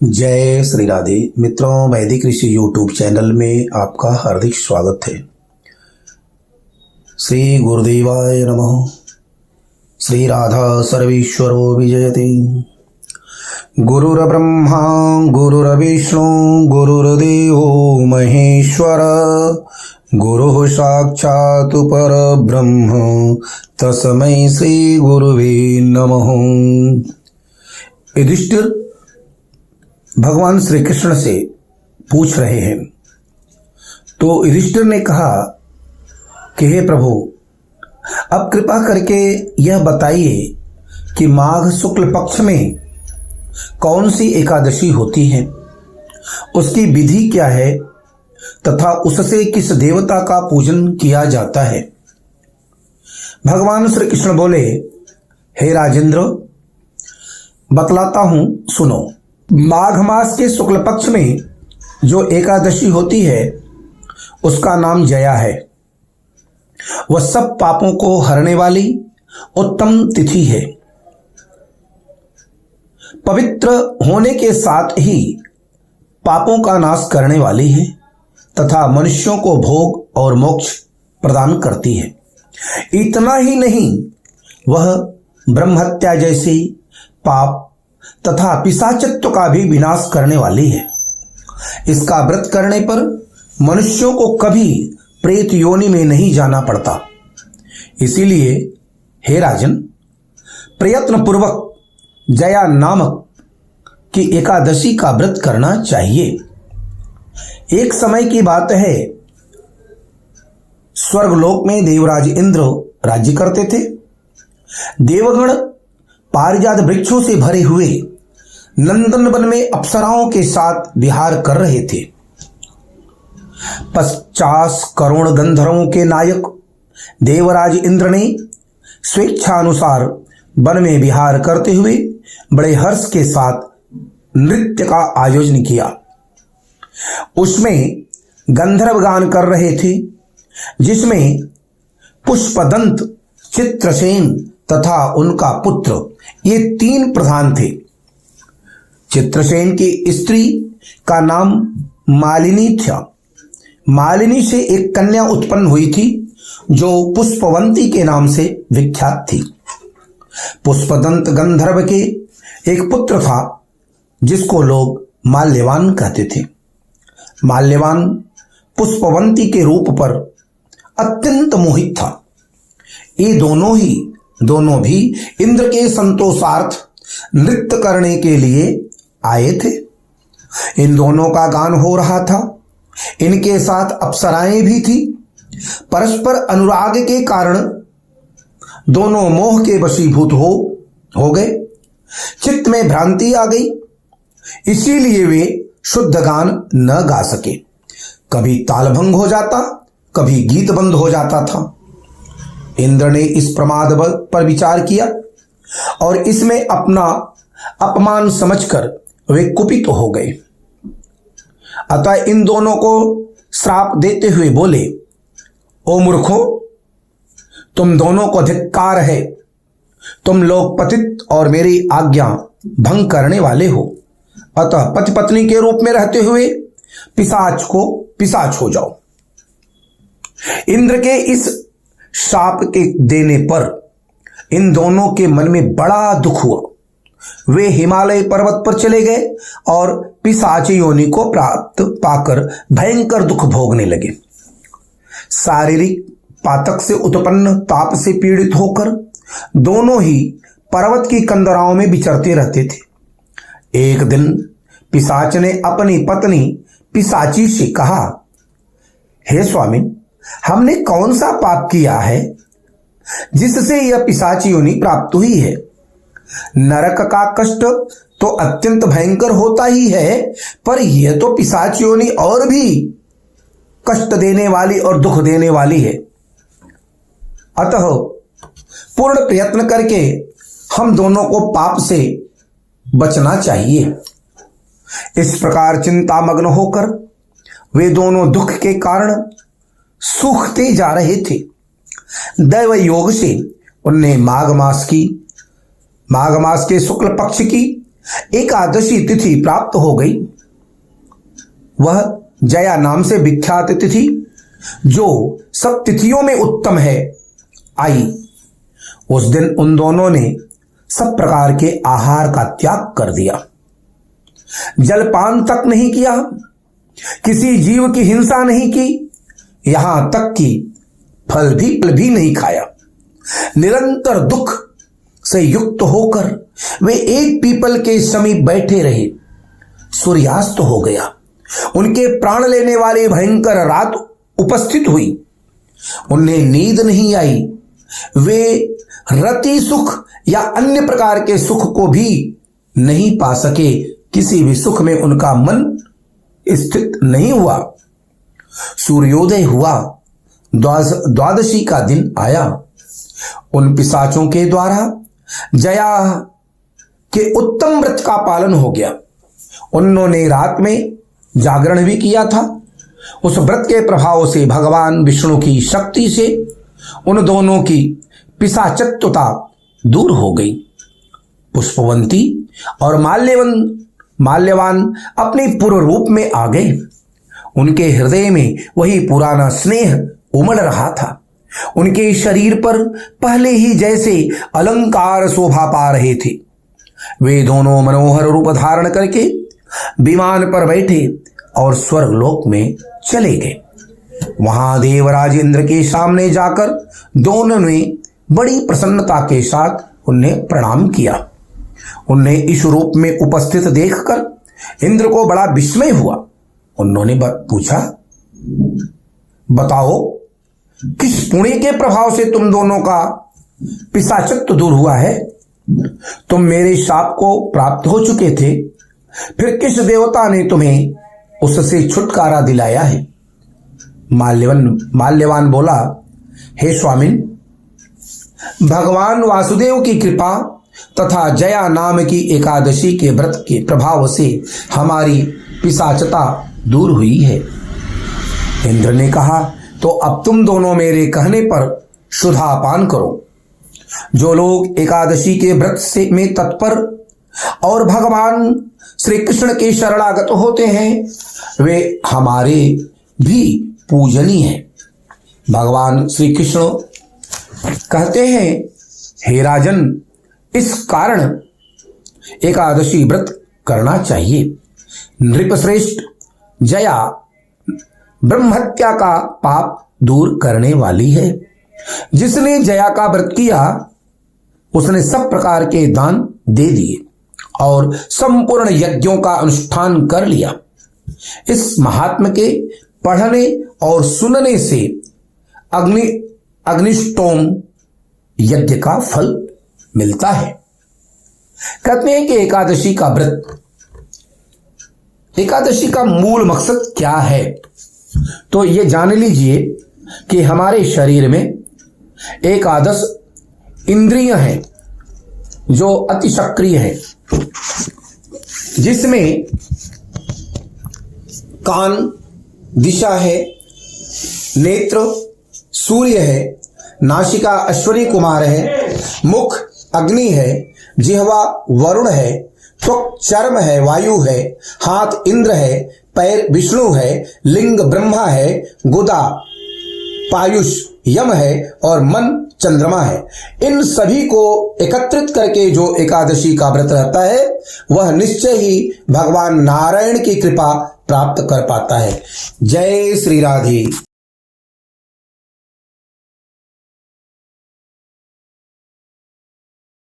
जय श्री राधे। मित्रों, वैदिक ऋषि यूट्यूब चैनल में आपका हार्दिक स्वागत है। श्री गुरुदेवाय नमः। श्री राधा सर्वेश्वरो विजयते। गुरुर्ब्रह्मा गुरुर्विष्णु गुरुर्देवो महेश्वर, गुरुः साक्षात् परब्रह्म तस्मै श्री गुरुवे नमः। युधिष्ठिर भगवान श्री कृष्ण से पूछ रहे हैं। तो युधिष्ठिर ने कहा कि हे प्रभु, अब कृपा करके यह बताइए कि माघ शुक्ल पक्ष में कौन सी एकादशी होती है, उसकी विधि क्या है तथा उससे किस देवता का पूजन किया जाता है। भगवान श्री कृष्ण बोले, हे राजेंद्र, बतलाता हूं, सुनो। माघ मास के शुक्ल पक्ष में जो एकादशी होती है उसका नाम जया है। वह सब पापों को हरने वाली उत्तम तिथि है। पवित्र होने के साथ ही पापों का नाश करने वाली है तथा मनुष्यों को भोग और मोक्ष प्रदान करती है। इतना ही नहीं, वह ब्रह्महत्या जैसी पाप तथा पिशाचत्व का भी विनाश करने वाली है। इसका व्रत करने पर मनुष्यों को कभी प्रेत योनि में नहीं जाना पड़ता। इसीलिए हे राजन, प्रयत्न पूर्वक जया नामक की एकादशी का व्रत करना चाहिए। एक समय की बात है, स्वर्गलोक में देवराज इंद्र राज्य करते थे। देवगण पारिजात वृक्षों से भरे हुए नंदन वन में अप्सराओं के साथ विहार कर रहे थे। 50 करोड़ गंधर्वों के नायक देवराज इंद्र ने स्वेच्छानुसार वन में विहार करते हुए बड़े हर्ष के साथ नृत्य का आयोजन किया। उसमें गंधर्व गान कर रहे थे, जिसमें पुष्पदंत, चित्रसेन तथा उनका पुत्र, ये 3 प्रधान थे। चित्रसेन की स्त्री का नाम मालिनी था। मालिनी से एक कन्या उत्पन्न हुई थी जो पुष्पवंती के नाम से विख्यात थी। पुष्पदंत गंधर्व के एक पुत्र था जिसको लोग माल्यवान कहते थे। माल्यवान पुष्पवंती के रूप पर अत्यंत मोहित था। ये दोनों भी इंद्र के संतोषार्थ नृत्य करने के लिए आए थे। इन दोनों का गान हो रहा था। इनके साथ अप्सराएं भी थी। परस्पर अनुराग के कारण दोनों मोह के वशीभूत हो गए। चित्त में भ्रांति आ गई, इसीलिए वे शुद्ध गान न गा सके। कभी तालभंग हो जाता, कभी गीत बंद हो जाता था। इंद्र ने इस प्रमाद पर विचार किया और इसमें अपना अपमान समझकर वे कुपित हो गए। अतः इन दोनों को श्राप देते हुए बोले, ओ मूर्खों, तुम दोनों को धिक्कार है। तुम लोग पतित और मेरी आज्ञा भंग करने वाले हो। अतः पति पत्नी के रूप में रहते हुए पिशाच हो जाओ। इंद्र के इस शाप के देने पर इन दोनों के मन में बड़ा दुख हुआ। वे हिमालय पर्वत पर चले गए और पिशाच योनि को प्राप्त पाकर भयंकर दुख भोगने लगे। शारीरिक पातक से उत्पन्न ताप से पीड़ित होकर दोनों ही पर्वत की कंदराओं में विचरते रहते थे। एक दिन पिशाच ने अपनी पत्नी पिशाची से कहा, हे स्वामी, हमने कौन सा पाप किया है जिससे यह पिशाच योनि प्राप्त हुई है। नरक का कष्ट तो अत्यंत भयंकर होता ही है, पर यह तो पिशाच योनि और भी कष्ट देने वाली और दुख देने वाली है। अतः पूर्ण प्रयत्न करके हम दोनों को पाप से बचना चाहिए। इस प्रकार चिंतामग्न होकर वे दोनों दुख के कारण सूखते जा रहे थे। दैव योग से उन्हें माघ मास के शुक्ल पक्ष की एकादशी तिथि प्राप्त हो गई। वह जया नाम से विख्यात तिथि, जो सब तिथियों में उत्तम है, आई। उस दिन उन दोनों ने सब प्रकार के आहार का त्याग कर दिया, जलपान तक नहीं किया, किसी जीव की हिंसा नहीं की, यहां तक कि फल भी नहीं खाया। निरंतर दुख से युक्त होकर वे एक पीपल के समीप बैठे रहे। सूर्यास्त हो गया, उनके प्राण लेने वाली भयंकर रात उपस्थित हुई। उन्हें नींद नहीं आई। वे रति सुख या अन्य प्रकार के सुख को भी नहीं पा सके। किसी भी सुख में उनका मन स्थित नहीं हुआ। सूर्योदय हुआ, द्वादशी का दिन आया। उन पिशाचों के द्वारा जया के उत्तम व्रत का पालन हो गया। उन्होंने रात में जागरण भी किया था। उस व्रत के प्रभाव से भगवान विष्णु की शक्ति से उन दोनों की पिशाचत्वता दूर हो गई। पुष्पवंती और माल्यवान अपने पूर्व रूप में आ गए। उनके हृदय में वही पुराना स्नेह उमड़ रहा था। उनके शरीर पर पहले ही जैसे अलंकार शोभा पा रहे थे। वे दोनों मनोहर रूप धारण करके विमान पर बैठे और स्वर्गलोक में चले गए। वहां देवराज इंद्र के सामने जाकर दोनों ने बड़ी प्रसन्नता के साथ उन्हें प्रणाम किया। उन्हें इस रूप में उपस्थित देखकर इंद्र को बड़ा विस्मय हुआ। उन्होंने पूछा, बताओ, किस पुण्य के प्रभाव से तुम दोनों का पिशाचत्व दूर हुआ है? तुम मेरे शाप को प्राप्त हो चुके थे, फिर किस देवता ने तुम्हें उससे छुटकारा दिलाया है? माल्यवान बोला, हे स्वामिन, भगवान वासुदेव की कृपा तथा जया नाम की एकादशी के व्रत के प्रभाव से हमारी पिशाचता दूर हुई है। इंद्र ने कहा, तो अब तुम दोनों मेरे कहने पर सुधापान करो। जो लोग एकादशी के व्रत से में तत्पर और भगवान श्री कृष्ण के शरणागत होते हैं, वे हमारे भी पूजनीय हैं। भगवान श्री कृष्ण कहते हैं, हे राजन, इस कारण एकादशी व्रत करना चाहिए। नृपश्रेष्ठ, जया ब्रह्महत्या का पाप दूर करने वाली है। जिसने जया का व्रत किया, उसने सब प्रकार के दान दे दिए और संपूर्ण यज्ञों का अनुष्ठान कर लिया। इस महात्म के पढ़ने और सुनने से अग्निष्टोम यज्ञ का फल मिलता है। कहते हैं कि एकादशी का व्रत, एकादशी का मूल मकसद क्या है? तो ये जान लीजिए कि हमारे शरीर में एकादश इंद्रियां हैं जो अति सक्रिय है, जिसमें कान दिशा है, नेत्र सूर्य है, नासिका अश्वनी कुमार है, मुख अग्नि है, जिह्वा वरुण है, त्वक चर्म है, वायु है, हाथ इंद्र है, पैर विष्णु है, लिंग ब्रह्मा है, गुदा पायुष यम है और मन चंद्रमा है। इन सभी को एकत्रित करके जो एकादशी का व्रत रहता है, वह निश्चय ही भगवान नारायण की कृपा प्राप्त कर पाता है। जय श्री राधे।